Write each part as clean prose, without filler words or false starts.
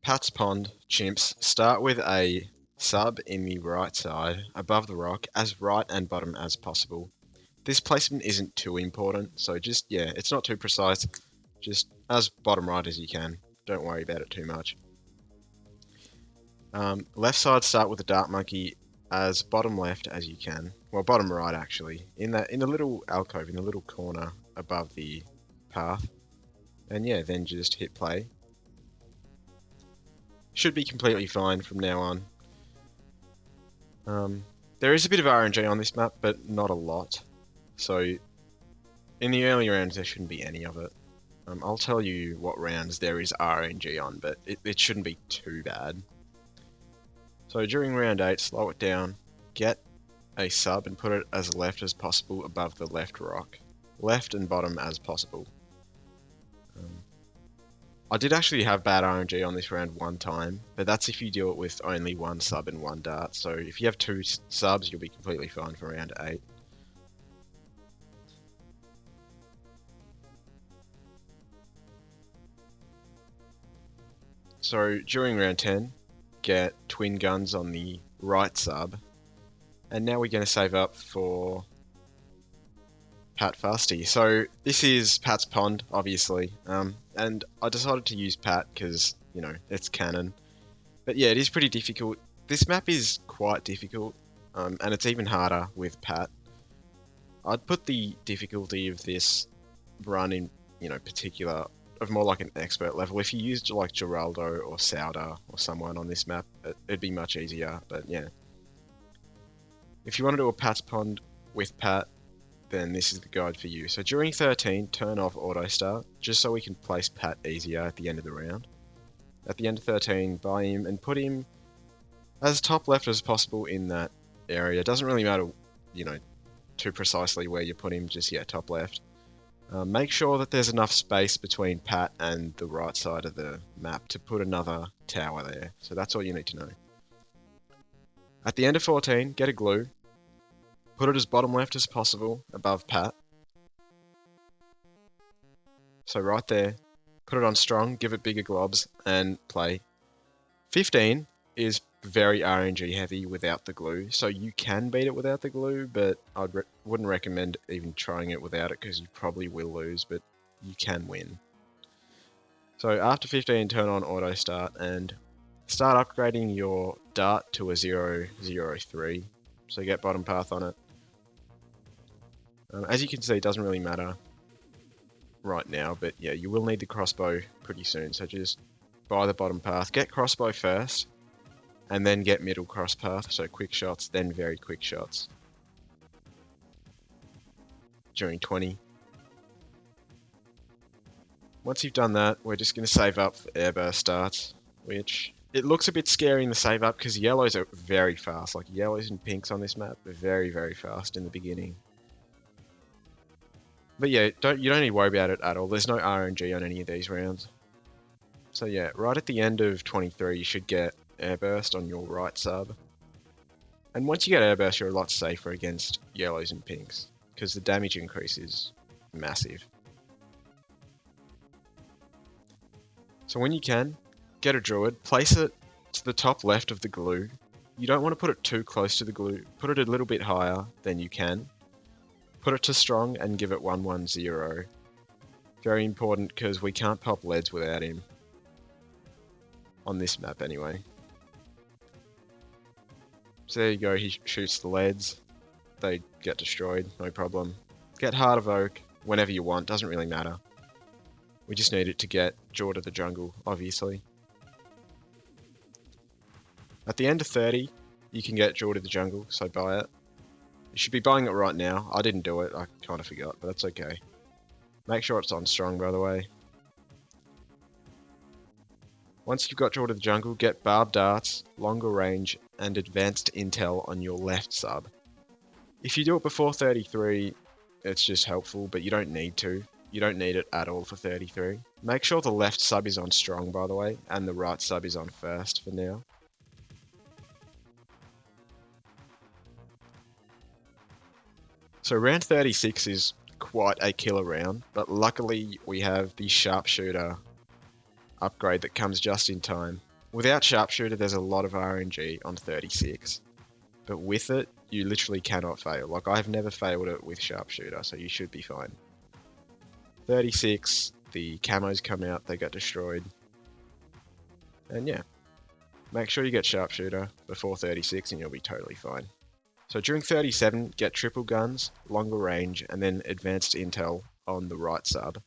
Pat's Pond chimps start with a sub in the right side, above the rock, as right and bottom as possible. This placement isn't too important, so just, yeah, it's not too precise, just as bottom right as you can. Don't worry about it too much. Left side, start with a dart monkey as bottom left as you can. Well, bottom right actually, in the little alcove, in the little corner above the path. And yeah, then just hit play. Should be completely fine from now on. There is a bit of RNG on this map, but not a lot. So in the early rounds, there shouldn't be any of it. I'll tell you what rounds there is RNG on, but it shouldn't be too bad. So during round 8, slow it down, get a sub and put it as left as possible above the left rock. Left and bottom as possible. I did actually have bad RNG on this round one time, but that's if you do it with only one sub and one dart. So if you have two subs, you'll be completely fine for round 8. So during round 10, get twin guns on the right sub. And now we're going to save up for Pat Fusty. So this is Pat's Pond, obviously, and I decided to use Pat because, you know, it's canon. But yeah, it is pretty difficult. This map is quite difficult, and it's even harder with Pat. I'd put the difficulty of this run in, particular, of more like an expert level. If you used like Geraldo or Sauda or someone on this map, it'd be much easier, but yeah. If you want to do a Pat's Pond with Pat, then this is the guide for you. So during 13, turn off auto start, just so we can place Pat easier at the end of the round. At the end of 13, buy him and put him as top left as possible in that area. It doesn't really matter, too precisely where you put him, just, yeah, top left. Make sure that there's enough space between Pat and the right side of the map to put another tower there. So that's all you need to know. At the end of 14, get a glue. Put it as bottom left as possible, above Pat. So right there. Put it on strong, give it bigger globs, and play. 15 is very RNG heavy without the glue, so you can beat it without the glue, but I wouldn't recommend even trying it without it because you probably will lose, but you can win. So after 15, turn on auto start and start upgrading your dart to a 003. So get bottom path on it. As you can see, it doesn't really matter right now, but yeah, you will need the crossbow pretty soon, so just buy the bottom path. Get crossbow first, and then get middle cross path, so quick shots, then very quick shots. During 20. Once you've done that, we're just going to save up for airburst starts, which it looks a bit scary in the save up because yellows are very fast. Like yellows and pinks on this map are very, very fast in the beginning. But yeah, you don't need to worry about it at all. There's no RNG on any of these rounds. So yeah, right at the end of 23, you should get airburst on your right sub. And once you get airburst, you're a lot safer against yellows and pinks because the damage increase is massive. So when you can, get a druid, place it to the top left of the glue. You don't want to put it too close to the glue. Put it a little bit higher than you can. Put it to strong and give it 110. Very important because we can't pop leads without him. On this map anyway. So there you go, he shoots the leads. They get destroyed, no problem. Get Heart of Oak whenever you want, doesn't really matter. We just need it to get Jaw to the jungle, obviously. At the end of 30, you can get Jaw to the jungle, so buy it. You should be buying it right now. I didn't do it, I kind of forgot, but that's okay. Make sure it's on strong, by the way. Once you've got Jaw to the jungle, get barbed darts, longer range, and advanced intel on your left sub. If you do it before 33, it's just helpful, but you don't need to. You don't need it at all for 33. Make sure the left sub is on strong, by the way, and the right sub is on first for now. So round 36 is quite a killer round, but luckily we have the sharpshooter upgrade that comes just in time. Without Sharpshooter, there's a lot of RNG on 36, but with it, you literally cannot fail. Like, I've never failed it with Sharpshooter, so you should be fine. 36, the camos come out, they get destroyed. And yeah, make sure you get Sharpshooter before 36 and you'll be totally fine. So during 37, get triple guns, longer range, and then advanced intel on the right sub.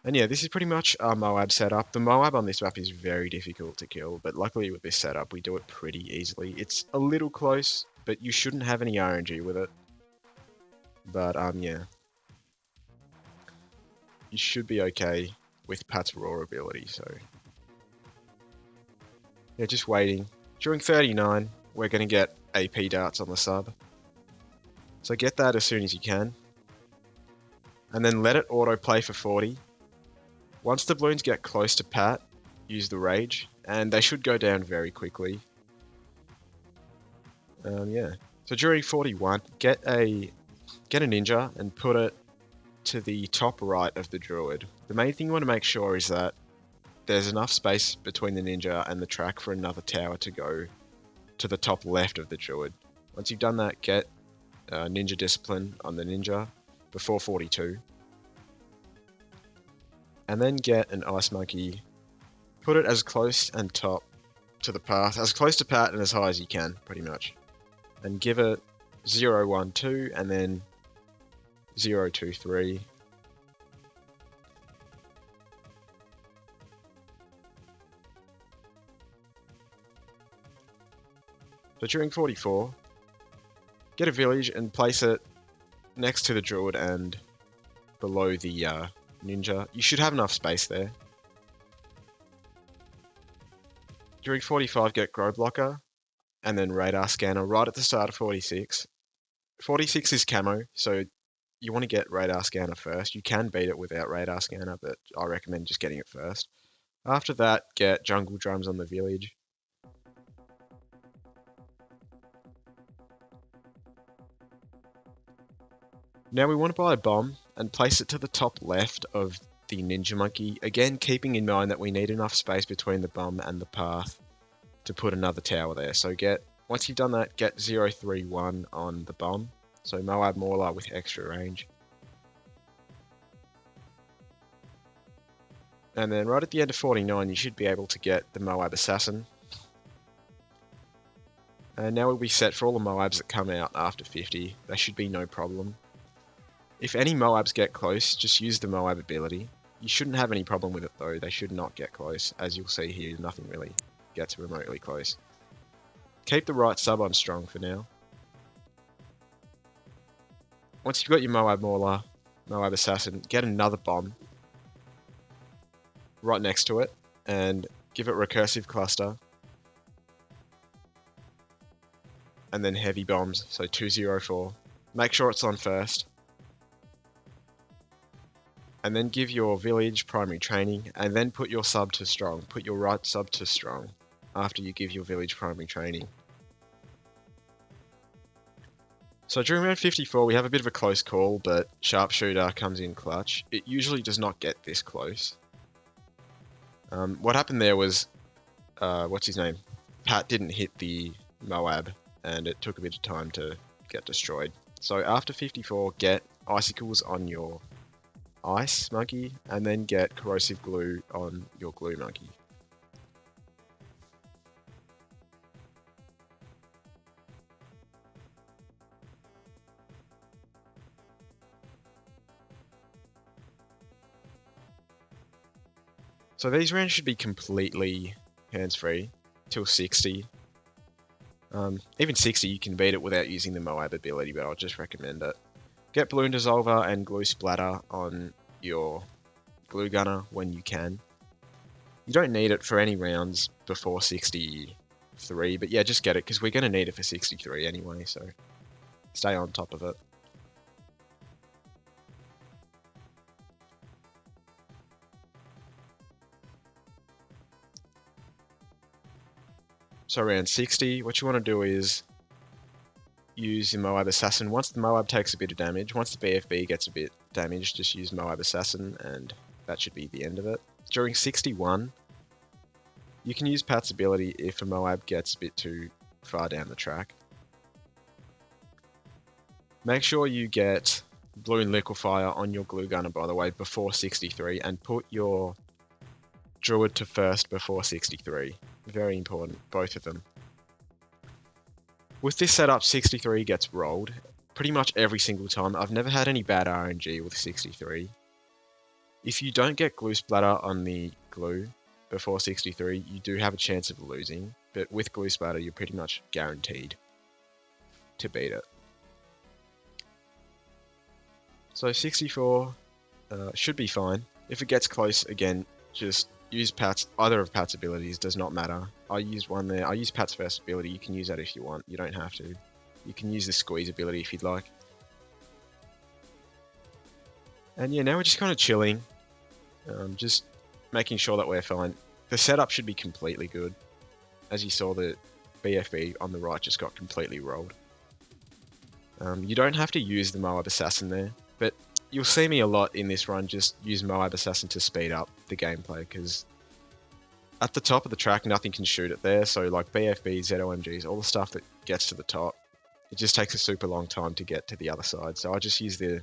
And yeah, this is pretty much our Moab setup. The Moab on this map is very difficult to kill, but luckily with this setup, we do it pretty easily. It's a little close, but you shouldn't have any RNG with it. But yeah. You should be okay with Pat's raw ability, so... yeah, just waiting. During 39, we're going to get AP darts on the sub. So get that as soon as you can. And then let it autoplay for 40. Once the balloons get close to Pat, use the rage, and they should go down very quickly. Yeah. So during 41, get a ninja and put it to the top right of the druid. The main thing you want to make sure is that there's enough space between the ninja and the track for another tower to go to the top left of the druid. Once you've done that, get ninja discipline on the ninja before 42. And then get an ice monkey, put it as close and top to the path, as close to Pat and as high as you can, pretty much. And give it 0, 1, 2, and then 0, 2, 3. So during 44, get a village and place it next to the druid and below the ninja. You should have enough space there. During 45, get Grow Blocker and then Radar Scanner right at the start of 46. 46 is camo, so you want to get Radar Scanner first. You can beat it without Radar Scanner, but I recommend just getting it first. After that, get Jungle Drums on the village. Now we want to buy a bomb and place it to the top left of the Ninja Monkey, again keeping in mind that we need enough space between the bomb and the path to put another tower there. So once you've done that, get 031 on the bomb, so Moab Mauler with extra range. And then right at the end of 49, you should be able to get the Moab Assassin. And now we'll be set for all the Moabs that come out after 50. They should be no problem. If any Moabs get close, just use the Moab ability. You shouldn't have any problem with it though, they should not get close. As you'll see here, nothing really gets remotely close. Keep the right sub on strong for now. Once you've got your Moab Mauler, Moab Assassin, get another bomb right next to it and give it Recursive Cluster. And then heavy bombs, so 204. Make sure it's on first. And then give your village primary training, and then put your sub to strong. Put your right sub to strong after you give your village primary training. So during round 54, we have a bit of a close call, but Sharpshooter comes in clutch. It usually does not get this close. What happened there was, what's his name? Pat didn't hit the Moab, and it took a bit of time to get destroyed. So after 54, get icicles on your ice monkey, and then get corrosive glue on your glue monkey. So these rounds should be completely hands-free till 60. Even 60 you can beat it without using the Moab ability, but I'll just recommend it. Get Balloon Dissolver and Glue Splatter on your Glue Gunner when you can. You don't need it for any rounds before 63, but yeah, just get it, because we're going to need it for 63 anyway, so stay on top of it. So around 60, what you want to do is use your Moab Assassin. Once the Moab takes a bit of damage, once the BFB gets a bit damaged, just use Moab Assassin and that should be the end of it. During 61, You can use Pat's ability if a Moab gets a bit too far down the track. Make sure you get Balloon Liquefier on your glue gunner, by the way, before 63, and put your Druid to first before 63. Very important, both of them. With this setup, 63 gets rolled pretty much every single time. I've never had any bad RNG with 63. If you don't get glue splatter on the glue before 63, you do have a chance of losing, but with glue splatter, you're pretty much guaranteed to beat it. So 64 should be fine. If it gets close, again, just use either of Pat's abilities, does not matter. I used one there. I used Pat's first ability. You can use that if you want. You don't have to. You can use the squeeze ability if you'd like. And yeah, now we're just kind of chilling. Just making sure that we're fine. The setup should be completely good. As you saw, the BFB on the right just got completely rolled. You don't have to use the Moab Assassin there, but you'll see me a lot in this run just use Moab Assassin to speed up the gameplay, because at the top of the track, nothing can shoot it there, so like BFB, ZOMGs, all the stuff that gets to the top, it just takes a super long time to get to the other side, so I just use the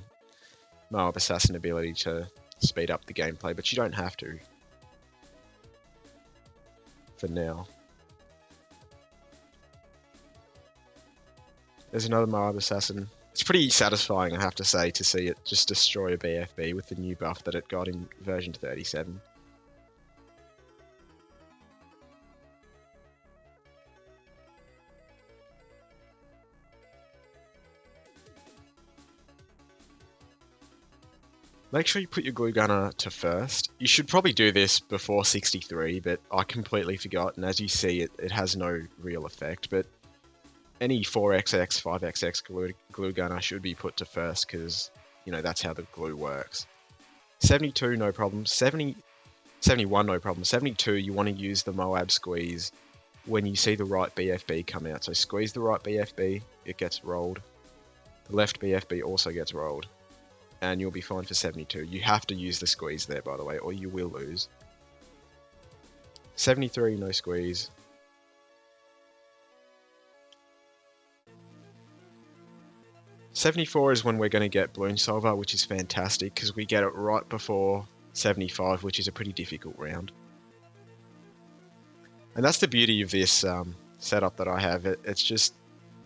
Moab Assassin ability to speed up the gameplay, but you don't have to for now. There's another Moab Assassin. It's pretty satisfying, I have to say, to see it just destroy a BFB with the new buff that it got in version 37. Make sure you put your glue gunner to first. You should probably do this before 63, but I completely forgot, and as you see, it has no real effect, but any 4XX, 5XX glue gunner should be put to first, because, you know, that's how the glue works. 72, no problem. 71, no problem. 72, you want to use the Moab squeeze when you see the right BFB come out. So squeeze the right BFB, it gets rolled. The left BFB also gets rolled. And you'll be fine for 72. You have to use the squeeze there, by the way, or you will lose. 73, no squeeze. 74 is when we're going to get Balloon Solver, which is fantastic, because we get it right before 75, which is a pretty difficult round. And that's the beauty of this setup that I have. It's just,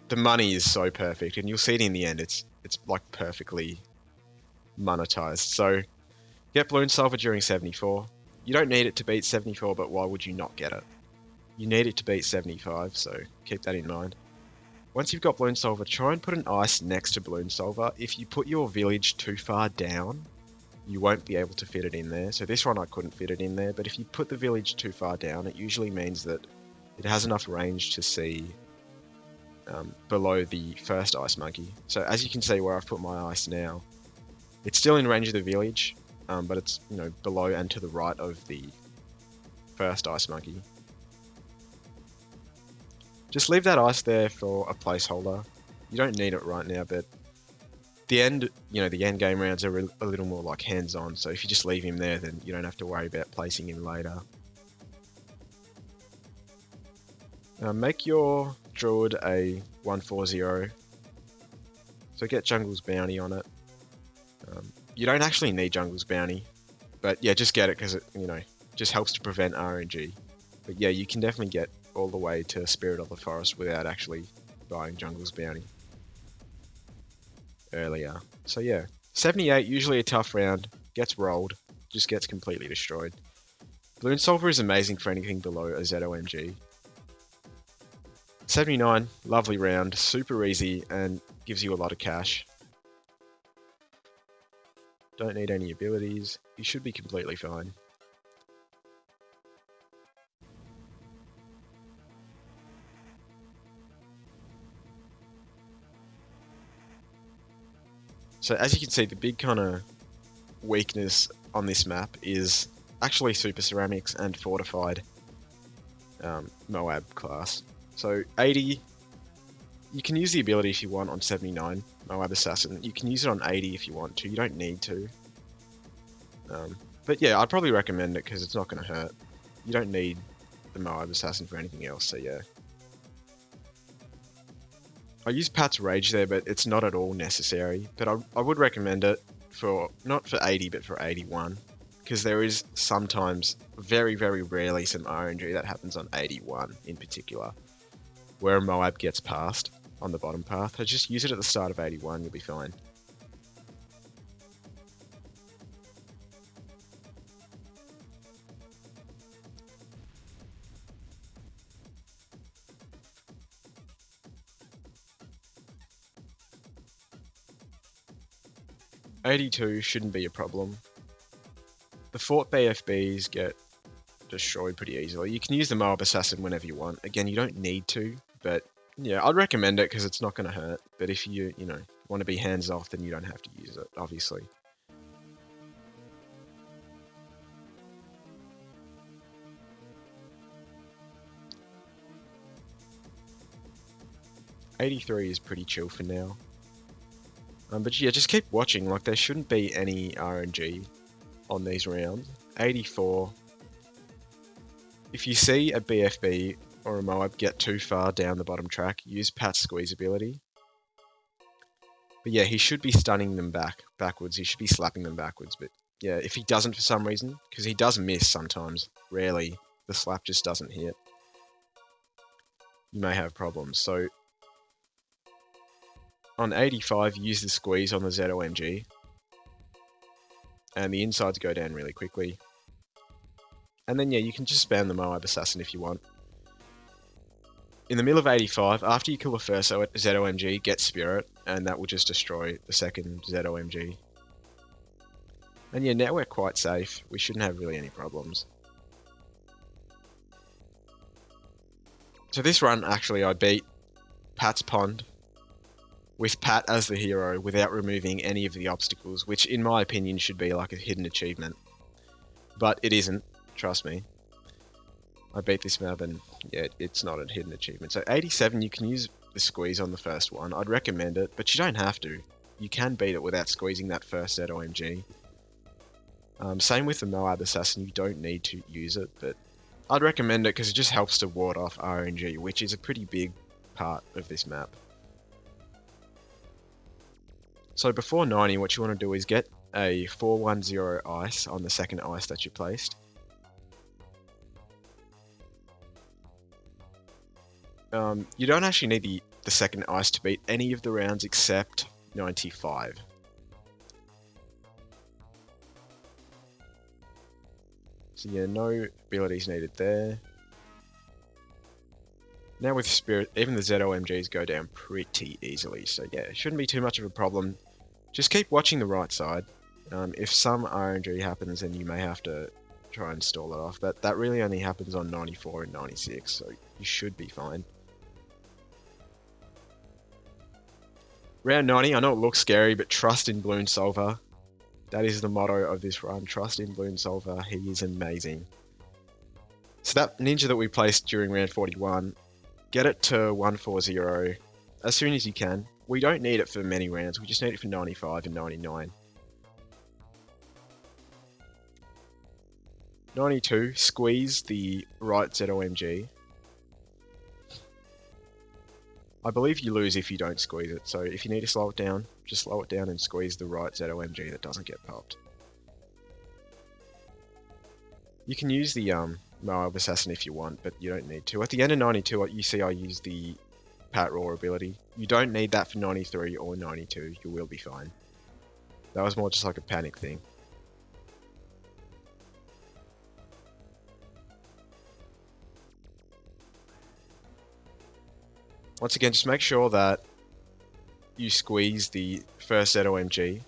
the money is so perfect, and you'll see it in the end. It's like perfectly monetized. So, get Balloon Solver during 74. You don't need it to beat 74, but why would you not get it? You need it to beat 75, so keep that in mind. Once you've got Balloon Solver, try and put an ice next to Balloon Solver. If you put your village too far down, you won't be able to fit it in there. So this one I couldn't fit it in there, but if you put the village too far down, it usually means that it has enough range to see below the first ice monkey. So as you can see where I've put my ice now, it's still in range of the village, but it's, you know, below and to the right of the first ice monkey. Just leave that ice there for a placeholder. You don't need it right now, but the end game rounds are a little more like hands-on, so if you just leave him there, then you don't have to worry about placing him later. Make your Druid a 140, so get Jungle's Bounty on it. You don't actually need Jungle's Bounty, but yeah, just get it because it, you know, just helps to prevent RNG. But yeah, you can definitely get all the way to Spirit of the Forest without actually buying Jungle's Bounty earlier. So yeah, 78, usually a tough round, gets rolled, just gets completely destroyed. Balloon Solver is amazing for anything below a ZOMG. 79, lovely round, super easy, and gives you a lot of cash. Don't need any abilities, you should be completely fine. So as you can see, the big kind of weakness on this map is actually Super Ceramics and Fortified Moab class. So 80, you can use the ability if you want on 79, Moab Assassin. You can use it on 80 if you want to, you don't need to. But yeah, I'd probably recommend it because it's not going to hurt. You don't need the Moab Assassin for anything else, so yeah. I use Pat's Rage there, but it's not at all necessary. But I would recommend it for, not for 80, but for 81. Because there is sometimes, very, very rarely, some RNG that happens on 81 in particular, where a Moab gets passed on the bottom path. So just use it at the start of 81, you'll be fine. '82 shouldn't be a problem. The Fort BFBs get destroyed pretty easily. You can use the Moab Assassin whenever you want. Again, you don't need to, but yeah, I'd recommend it because it's not going to hurt. But if you want to be hands off, then you don't have to use it, obviously. '83 is pretty chill for now. But yeah, just keep watching. Like, there shouldn't be any RNG on these rounds. '84. If you see a BFB or a Moab get too far down the bottom track, use Pat's squeeze ability. But yeah, he should be stunning them backwards. He should be slapping them backwards. But yeah, if he doesn't for some reason, because he does miss sometimes, rarely, the slap just doesn't hit, you may have problems. So on 85, use the squeeze on the ZOMG, and the insides go down really quickly. And then yeah, you can just spam the Moab Assassin if you want. In the middle of 85, after you kill the first ZOMG, get Spirit, and that will just destroy the second ZOMG. And yeah, now we're quite safe. We shouldn't have really any problems. So this run, actually, I beat Pat's Pond with Pat as the hero without removing any of the obstacles, which in my opinion should be like a hidden achievement. But it isn't, trust me. I beat this map and yeah, it's not a hidden achievement. So 87, you can use the squeeze on the first one. I'd recommend it, but you don't have to. You can beat it without squeezing that first ZOMG. Same with the Moab Assassin, you don't need to use it, but I'd recommend it because it just helps to ward off RNG, which is a pretty big part of this map. So before 90, what you want to do is get a 410 ice on the second ice that you placed. You don't actually need the second ice to beat any of the rounds except 95. So yeah, no abilities needed there. Now with Spirit, even the ZOMGs go down pretty easily, so yeah, it shouldn't be too much of a problem. Just keep watching the right side. If some RNG happens, then you may have to try and stall it off, but that really only happens on 94 and 96, so you should be fine. Round 90, I know it looks scary, but trust in Balloon Solver. That is the motto of this run. Trust in Balloon Solver. He is amazing. So that ninja that we placed during round 41, get it to 140 as soon as you can. We don't need it for many rounds. We just need it for 95 and 99. 92, squeeze the right ZOMG. I believe you lose if you don't squeeze it, so if you need to slow it down, just slow it down and squeeze the right ZOMG that doesn't get popped. You can use the Moab Assassin if you want, but you don't need to. At the end of 92, you see I use the Pat Raw ability. You don't need that for 93 or 92, you will be fine. That was more just like a panic thing. Once again, just make sure that you squeeze the first ZOMG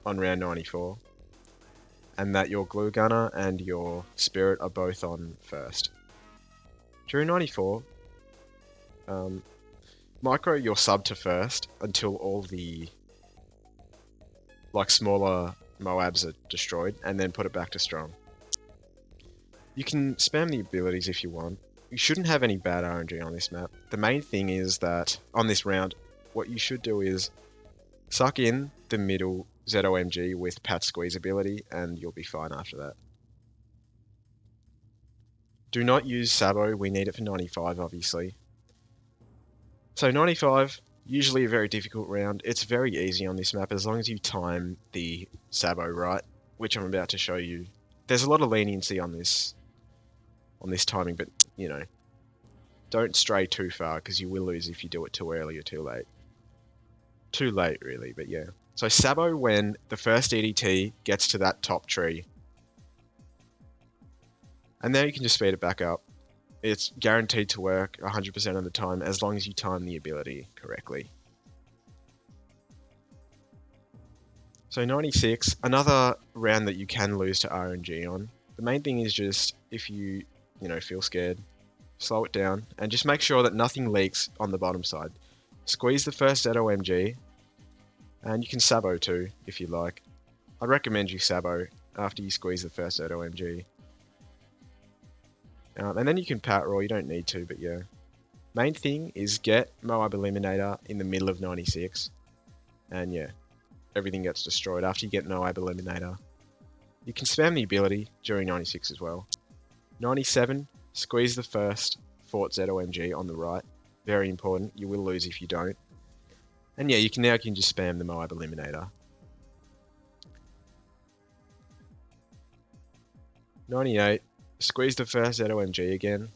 on round 94, and that your Glue Gunner and your Spirit are both on first. During 94, micro your sub to first until all the smaller Moabs are destroyed, and then put it back to strong. You can spam the abilities if you want. You shouldn't have any bad RNG on this map. The main thing is that, on this round, what you should do is suck in the middle ZOMG with Pat's squeeze ability, and you'll be fine after that. Do not use Sabo, we need it for 95 obviously. So 95, usually a very difficult round. It's very easy on this map as long as you time the Sabo right, which I'm about to show you. There's a lot of leniency on this timing, but you know, don't stray too far because you will lose if you do it too early or too late. Too late really, but yeah. So Sabo when the first EDT gets to that top tree. And now you can just speed it back up. It's guaranteed to work 100% of the time as long as you time the ability correctly. So 96, another round that you can lose to RNG on. The main thing is just if you feel scared, slow it down and just make sure that nothing leaks on the bottom side. Squeeze the first ZOMG and you can Sabo too if you like. I'd recommend you Sabo after you squeeze the first ZOMG. And then you can pat roll, you don't need to, but yeah. Main thing is get Moab Eliminator in the middle of 96. And yeah, everything gets destroyed after you get Moab Eliminator. You can spam the ability during 96 as well. 97, squeeze the first Fort ZOMG on the right. Very important, you will lose if you don't. And yeah, you can just spam the Moab Eliminator. 98, squeeze the first ZOMG again,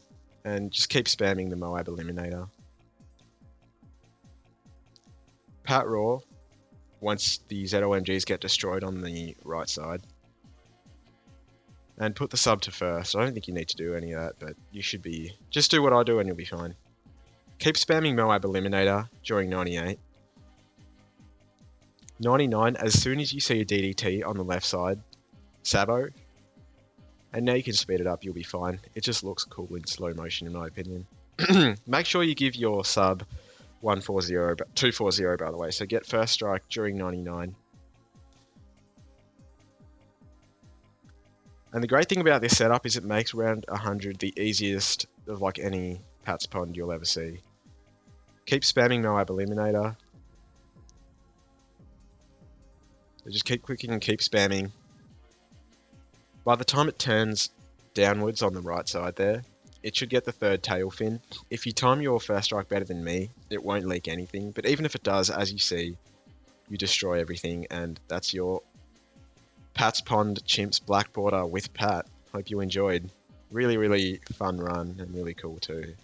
and just keep spamming the Moab Eliminator. Pat Raw, once the ZOMGs get destroyed on the right side. And put the sub to first. I don't think you need to do any of that, but you should be... Just do what I do and you'll be fine. Keep spamming Moab Eliminator during 98. 99, as soon as you see a DDT on the left side, Sabo. And now you can speed it up, you'll be fine. It just looks cool in slow motion in my opinion. Make sure you give your sub 240 by the way, so get first strike during 99. And the great thing about this setup is it makes round 100 the easiest of like any Pats Pond you'll ever see. Keep spamming Moab Eliminator. So just keep clicking and keep spamming. By the time it turns downwards on the right side there, it should get the third tail fin. If you time your first strike better than me, it won't leak anything. But even if it does, as you see, you destroy everything. And that's your Pat's Pond Chimps Black Border with Pat. Hope you enjoyed. Really, really fun run and really cool too.